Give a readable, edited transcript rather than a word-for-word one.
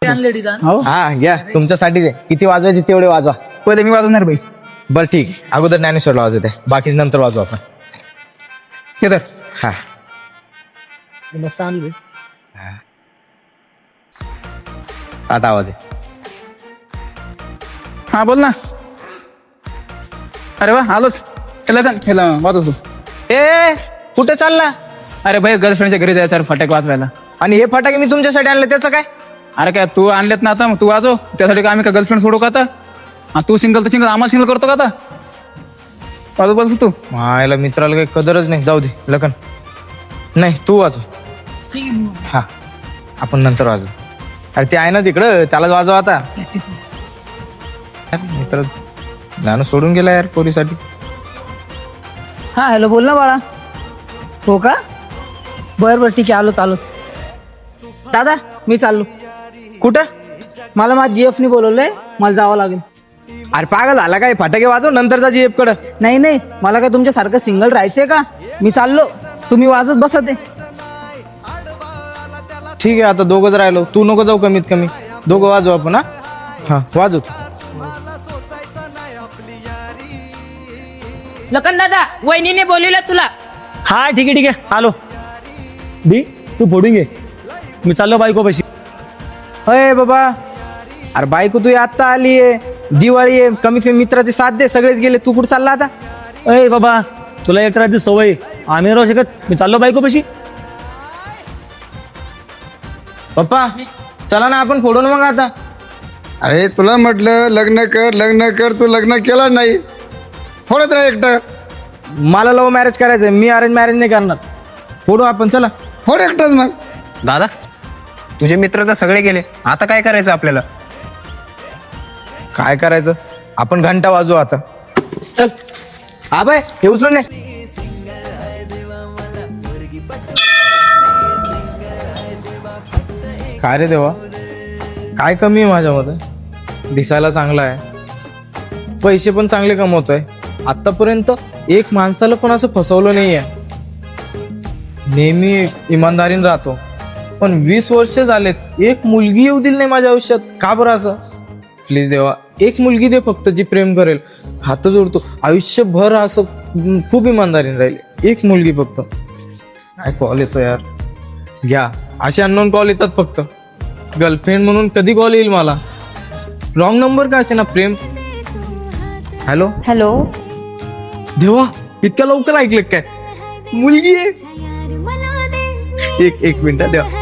आणले डिझाईन. हो हा घ्या तुमच्यासाठी दे. किती वाजवायचे तेवढे वाजवा. पहिले मी वाजवणार भाई. बरं ठीक आहे. अगोदर ज्ञानेश्वरला वाजवते, बाकी नंतर वाजवू आपण. हे तर हा मस्त आणले. 60 आवाज आहे. हा बोल ना. अरे वा आलोच. हेला वाजवतो. ए कुठे चालला? अरे भाई गर्लफ्रेंडच्या घरी जायचं फटाके वाजवायला. आणि हे फटाके मी तुमच्यासाठी आणले, त्याचं काय? अरे काय तू आणलेत ना आता, मग तू वाजव. त्यासाठी काय आम्ही काय गर्लफ्रेंड सोडू का आता? तू सिंगल तर सिंगल, आम्हाला सिंगल करतो का आता? वाजव बोल तू. मायला मित्राला काही कदरच नाही. जाऊ दे लखन. नाही तू वाजव. ठीक आहे. हा आपण नंतर वाजवू. अरे ते आहे ना तिकडं, त्यालाच वाजव आता. मित्र जाणं सोडून गेला यार पोरीसाठी. हा हॅलो बोल ना बाळा. हो का? बरं बरं ठीक आहे, आलोच आलोच. दादा मी चाललो. कुठं? मला माझ्या जीएफनी बोलवलंय, मला जावं लागेल. अरे पागल झाला काय? फटाके वाजव नंतरचा जीएफ कडं. नाही नाही, मला काय तुमच्यासारखं सिंगल राहायचंय का? मी चाललो, तुम्ही वाजत बसा ते. ठीक आहे आता दोघंच राहिलो. तू नको जाऊ, कमीत कमी दोघं वाजव आपण. हा वाजव तू. लखन दादा वहिनीने बोलवलं तुला. हा ठीक आहे आलो. दी तू फोडून घे, मी चाललो बायको पाशी. अय बाबा, अरे बायको तू आत्ता आली आहे, दिवाळी आहे, कमी कमी मित्राचे साथ दे. सगळेच गेले, तू कुठं चालला आता? अय बाबा तुला एक राहते सवय, आम्ही राहू शकत. मी चाललो बायको पाशी. पप्पा चला ना आपण फोडून मग आता. अरे तुला म्हटलं लग्न कर, तू लग्न केलं नाही. फोडत राह एकटं. मला लव्ह मॅरेज करायचंय, मी अरेंज मॅरेज नाही करणार. फोडू आपण, चला. फोड एकटाच मग. दादा तुझे मित्र तर सगळे गेले, आता काय करायचं आपल्याला? काय करायचं? आपण घंटा वाजवू आता. चल आबाय हे उचलून नाही. काय रे देवा, काय कमी आहे माझ्यामध्ये? दिसायला चांगला आहे, पैसे पण चांगले कमवतोय. आतापर्यंत एक माणसाला पण असं फसवलं नाहीये. नेहमी इमानदारीने राहतो, पण 20 वर्ष झालेत, एक मुलगी येऊ दिली नाही माझ्या आयुष्यात. का बरं असं? प्लीज देवा एक मुलगी दे फक्त, जी प्रेम करेल. हात जोडतो, आयुष्यभर असं खूप इमानदारीने राहील. एक मुलगी फक्त. काय कॉल येतो यार, घ्या. असे अननोन कॉल येतात फक्त. गर्लफ्रेंड म्हणून कधी कॉल येईल मला? रॉंग नंबर का असे ना. प्रेम. हॅलो हॅलो देवा, इतक्या लवकर ऐकलं काय? मुलगी आहे. एक मिनिट देवा.